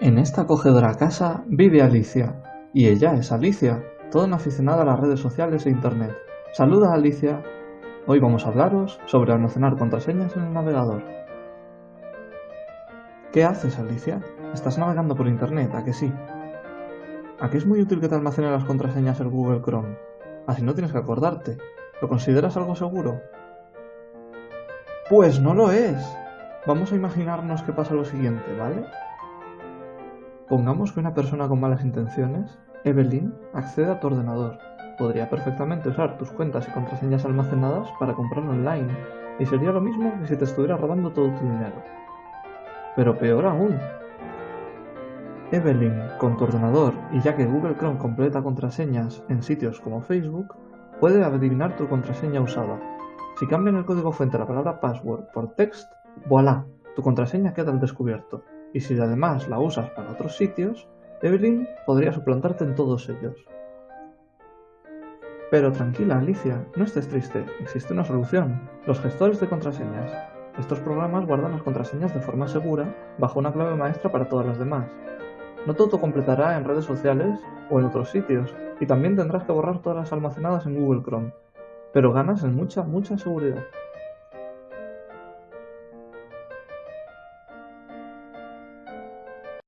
En esta acogedora casa vive Alicia, y ella es Alicia, toda una aficionada a las redes sociales e internet. Saluda, Alicia. Hoy vamos a hablaros sobre almacenar contraseñas en el navegador. ¿Qué haces, Alicia? Estás navegando por internet, ¿a que sí? ¿A qué es muy útil que te almacene las contraseñas en Google Chrome? Así no tienes que acordarte. ¿Lo consideras algo seguro? Pues no lo es. Vamos a imaginarnos que pasa lo siguiente, ¿vale? Pongamos que una persona con malas intenciones, Evelyn, accede a tu ordenador. Podría perfectamente usar tus cuentas y contraseñas almacenadas para comprar online, y sería lo mismo que si te estuviera robando todo tu dinero. Pero peor aún, Evelyn, con tu ordenador, y ya que Google Chrome completa contraseñas en sitios como Facebook, puede adivinar tu contraseña usada. Si cambian el código fuente de la palabra password por text, voilà, tu contraseña queda al descubierto. Y si además la usas para otros sitios, Evelyn podría suplantarte en todos ellos. Pero tranquila, Alicia, no estés triste, existe una solución: los gestores de contraseñas. Estos programas guardan las contraseñas de forma segura, bajo una clave maestra para todas las demás. No te autocompletará en redes sociales o en otros sitios, y también tendrás que borrar todas las almacenadas en Google Chrome, pero ganas en mucha seguridad.